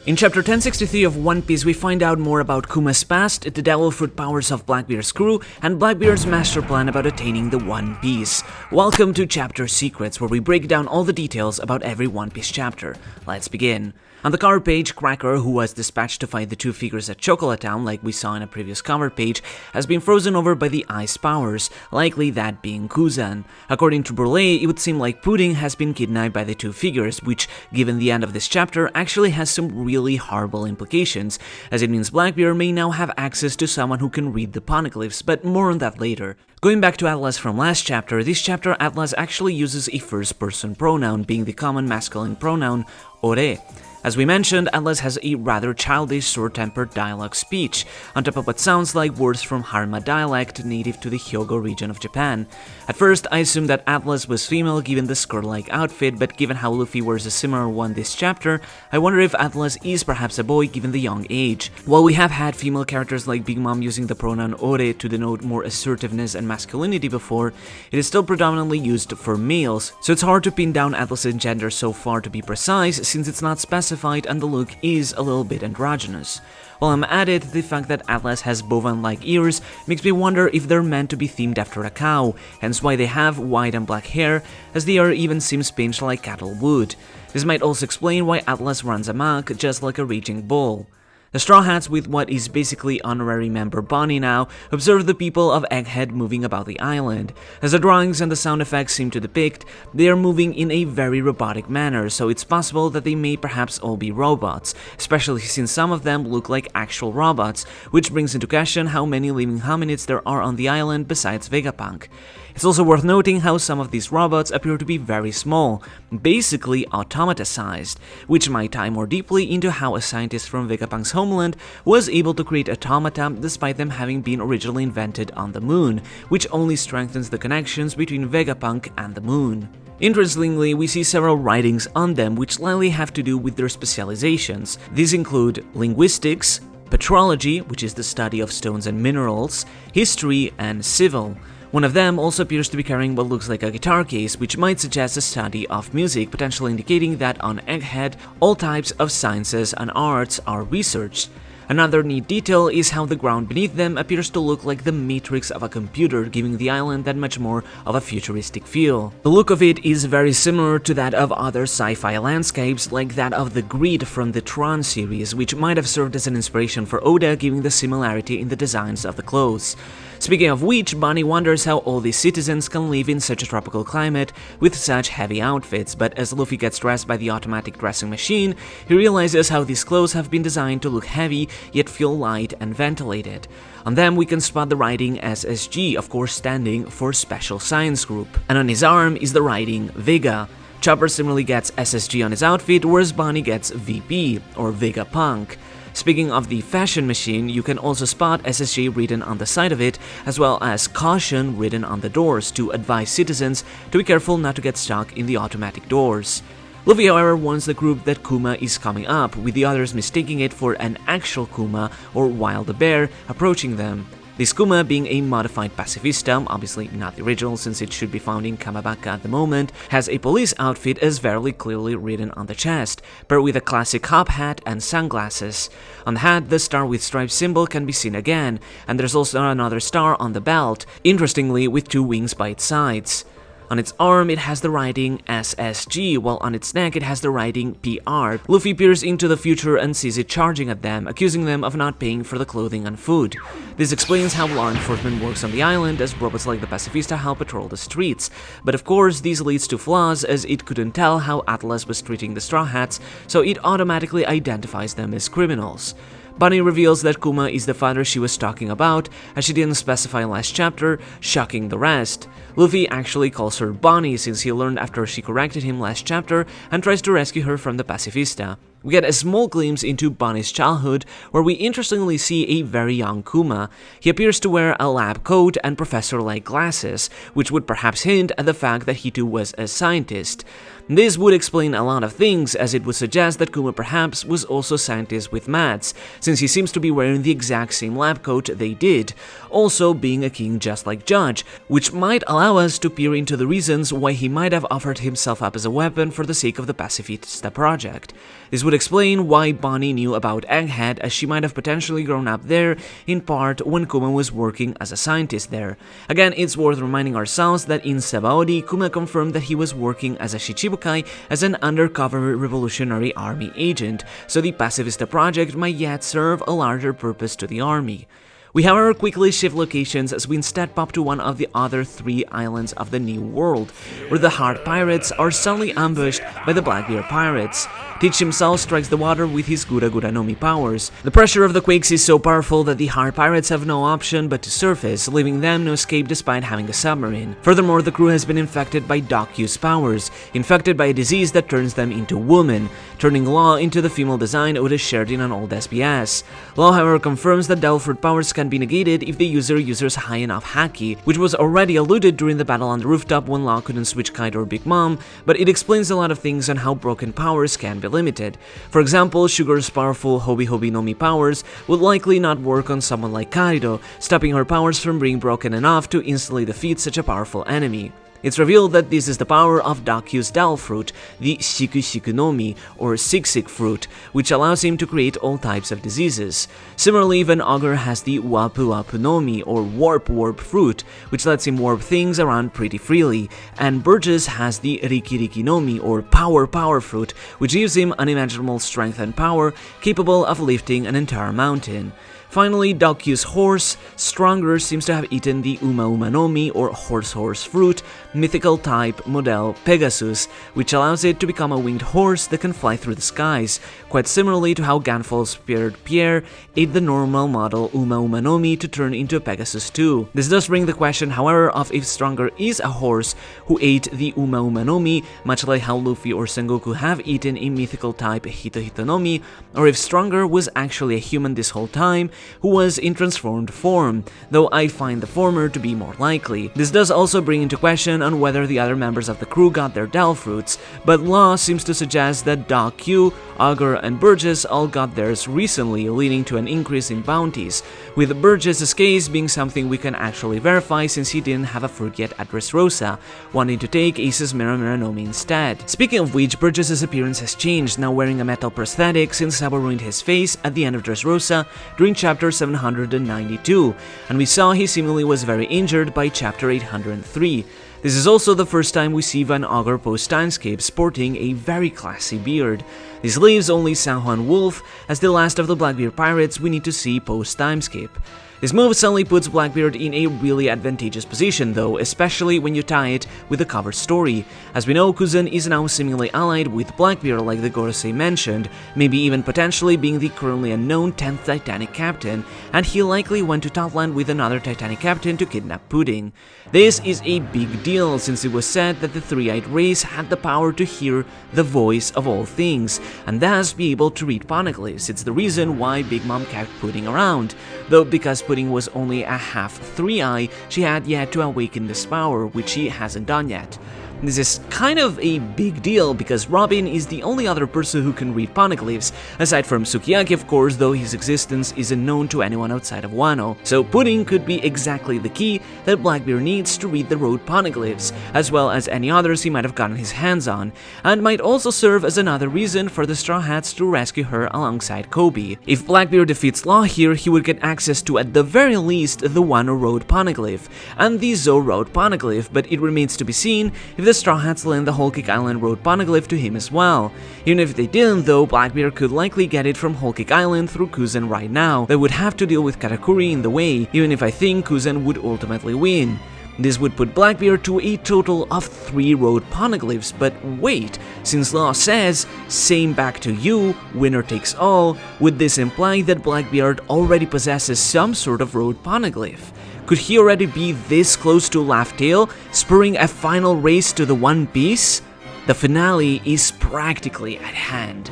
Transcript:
In chapter 1063 of One Piece, we find out more about Kuma's past, the devil fruit powers of Blackbeard's crew, and Blackbeard's master plan about attaining the One Piece. Welcome to Chapter Secrets, where we break down all the details about every One Piece chapter. Let's begin. On the cover page, Cracker, who was dispatched to fight the two figures at Chocolate Town like we saw in a previous cover page, has been frozen over by the ice powers, likely that being Kuzan. According to Burley, it would seem like Pudding has been kidnapped by the two figures, which, given the end of this chapter, actually has some really horrible implications, as it means Blackbeard may now have access to someone who can read the poneglyphs, but more on that later. Going back to Atlas from last chapter, this chapter Atlas actually uses a first-person pronoun, being the common masculine pronoun, ore. As we mentioned, Atlas has a rather childish, short-tempered dialogue speech, on top of what sounds like words from Harima dialect native to the Hyogo region of Japan. At first, I assumed that Atlas was female given the skirt-like outfit, but given how Luffy wears a similar one this chapter, I wonder if Atlas is perhaps a boy given the young age. While we have had female characters like Big Mom using the pronoun ore to denote more assertiveness and masculinity before, it is still predominantly used for males, so it's hard to pin down Atlas's gender so far to be precise, since it's not specified and the look is a little bit androgynous. While I'm at it, the fact that Atlas has bovine-like ears makes me wonder if they're meant to be themed after a cow, hence why they have white and black hair, as the hair even seems pinched like cattle would. This might also explain why Atlas runs amok just like a raging bull. The Straw Hats, with what is basically honorary member Bonnie now, observe the people of Egghead moving about the island. As the drawings and the sound effects seem to depict, they are moving in a very robotic manner, so it's possible that they may perhaps all be robots, especially since some of them look like actual robots, which brings into question how many living hominids there are on the island besides Vegapunk. It's also worth noting how some of these robots appear to be very small, basically automata-sized, which might tie more deeply into how a scientist from Vegapunk's homeland was able to create automata despite them having been originally invented on the moon, which only strengthens the connections between Vegapunk and the moon. Interestingly, we see several writings on them which likely have to do with their specializations. These include linguistics, petrology, which is the study of stones and minerals, history, and civil. One of them also appears to be carrying what looks like a guitar case, which might suggest a study of music, potentially indicating that on Egghead, all types of sciences and arts are researched. Another neat detail is how the ground beneath them appears to look like the matrix of a computer, giving the island that much more of a futuristic feel. The look of it is very similar to that of other sci-fi landscapes, like that of the grid from the Tron series, which might have served as an inspiration for Oda, giving the similarity in the designs of the clothes. Speaking of which, Bonnie wonders how all these citizens can live in such a tropical climate with such heavy outfits, but as Luffy gets dressed by the automatic dressing machine, he realizes how these clothes have been designed to look heavy yet feel light and ventilated. On them we can spot the writing SSG, of course standing for Special Science Group, and on his arm is the writing Vega. Chopper similarly gets SSG on his outfit, whereas Bonnie gets VP, or Vegapunk. Speaking of the fashion machine, you can also spot SSG written on the side of it, as well as caution written on the doors to advise citizens to be careful not to get stuck in the automatic doors. Luffy, however, warns the group that Kuma is coming up, with the others mistaking it for an actual Kuma, or Wild the Bear, approaching them. This Kuma, being a modified pacifista, obviously not the original since it should be found in Kamabaka at the moment, has a police outfit as very clearly written on the chest, paired with a classic cop hat and sunglasses. On the hat, the star with stripes symbol can be seen again, and there's also another star on the belt, interestingly with two wings by its sides. On its arm, it has the writing SSG, while on its neck it has the writing PR. Luffy peers into the future and sees it charging at them, accusing them of not paying for the clothing and food. This explains how law enforcement works on the island, as robots like the Pacifista help patrol the streets. But of course, this leads to flaws, as it couldn't tell how Atlas was treating the Straw Hats, so it automatically identifies them as criminals. Bonnie reveals that Kuma is the father she was talking about, as she didn't specify last chapter, shocking the rest. Luffy actually calls her Bonnie since he learned after she corrected him last chapter and tries to rescue her from the Pacifista. We get a small glimpse into Bonnie's childhood, where we interestingly see a very young Kuma. He appears to wear a lab coat and professor-like glasses, which would perhaps hint at the fact that he too was a scientist. This would explain a lot of things, as it would suggest that Kuma perhaps was also a scientist with maths, since he seems to be wearing the exact same lab coat they did, also being a king just like Judge, which might allow us to peer into the reasons why he might have offered himself up as a weapon for the sake of the Pacifista project. This would would explain why Bonnie knew about Egghead, as she might have potentially grown up there, in part when Kuma was working as a scientist there. Again, it's worth reminding ourselves that in Sabaody, Kuma confirmed that he was working as a Shichibukai as an undercover Revolutionary Army agent, so the Pacifista project might yet serve a larger purpose to the army. We however quickly shift locations as we instead pop to one of the other 3 islands of the New World, where the Heart Pirates are suddenly ambushed by the Blackbeard Pirates. Teach himself strikes the water with his Gura Gura no Mi powers. The pressure of the quakes is so powerful that the Heart Pirates have no option but to surface, leaving them no escape despite having a submarine. Furthermore, the crew has been infected by Doku's powers, infected by a disease that turns them into women, turning Law into the female design Oda shared in an old SBS. Law however confirms that Delfruit powers can be negated if the user uses high enough haki, which was already alluded during the battle on the rooftop when Law couldn't switch Kaido or Big Mom, but it explains a lot of things on how broken powers can be limited. For example, Sugar's powerful Hobi Hobi no Mi powers would likely not work on someone like Kaido, stopping her powers from being broken enough to instantly defeat such a powerful enemy. It's revealed that this is the power of Doku's Dal fruit, the Shiku Shiku no Mi, or Sig Sig fruit, which allows him to create all types of diseases. Similarly, Van Augur has the Wapu Wapu no Mi, or Warp Warp fruit, which lets him warp things around pretty freely, and Burgess has the Riki Riki no Mi, or Power Power fruit, which gives him unimaginable strength and power, capable of lifting an entire mountain. Finally, Doku's horse, Stronger, seems to have eaten the Uma Uma no Mi, or Horse Horse fruit, mythical type model Pegasus, which allows it to become a winged horse that can fly through the skies, quite similarly to how Ganfall's Spirit Pierre ate the normal model Uma Uma no Mi to turn into a Pegasus too. This does bring the question, however, of if Stronger is a horse who ate the Uma Uma no Mi, much like how Luffy or Sengoku have eaten a mythical type Hito Hito no Mi, or if Stronger was actually a human this whole time, who was in transformed form, though I find the former to be more likely. This does also bring into question on whether the other members of the crew got their Dal fruits, but Law seems to suggest that Doku, Augur, and Burgess all got theirs recently, leading to an increase in bounties, with Burgess' case being something we can actually verify since he didn't have a fruit yet at Dressrosa, wanting to take Ace's Mera Mera no Mi instead. Speaking of which, Burgess' appearance has changed, now wearing a metal prosthetic since Sabo ruined his face at the end of Dressrosa during chapter 792, and we saw he seemingly was very injured by chapter 803. This is also the first time we see Van Augur post-timeskip sporting a very classy beard. This leaves only San Juan Wolf as the last of the Blackbeard Pirates we need to see post-timeskip. This move suddenly puts Blackbeard in a really advantageous position though, especially when you tie it with the cover story. As we know, Kuzan is now seemingly allied with Blackbeard like the Gorosei mentioned, maybe even potentially being the currently unknown 10th Titanic captain, and he likely went to Topland with another Titanic captain to kidnap Pudding. This is a big deal since it was said that the three-eyed race had the power to hear the voice of all things, and thus be able to read poneglyphs. It's the reason why Big Mom kept Pudding around, though because Pudding was only a half three-eye, she had yet to awaken this power, which she hasn't done yet. This is kind of a big deal because Robin is the only other person who can read poneglyphs, aside from Sukiyaki of course, though his existence isn't known to anyone outside of Wano. So Pudding could be exactly the key that Blackbeard needs to read the road poneglyphs, as well as any others he might have gotten his hands on, and might also serve as another reason for the Straw Hats to rescue her alongside Kobe. If Blackbeard defeats Law here, he would get access to at the very least the Wano Road poneglyph, and the Zou Road poneglyph, but it remains to be seen if the Straw Hats lend the Whole Cake Island Road poneglyph to him as well. Even if they didn't though, Blackbeard could likely get it from Whole Cake Island through Kuzan right now. They would have to deal with Katakuri in the way, even if I think Kuzan would ultimately win. This would put Blackbeard to a total of 3 road poneglyphs, but wait, since Law says, same back to you, winner takes all, would this imply that Blackbeard already possesses some sort of road poneglyph? Could he already be this close to Laugh Tale, spurring a final race to the One Piece? The finale is practically at hand.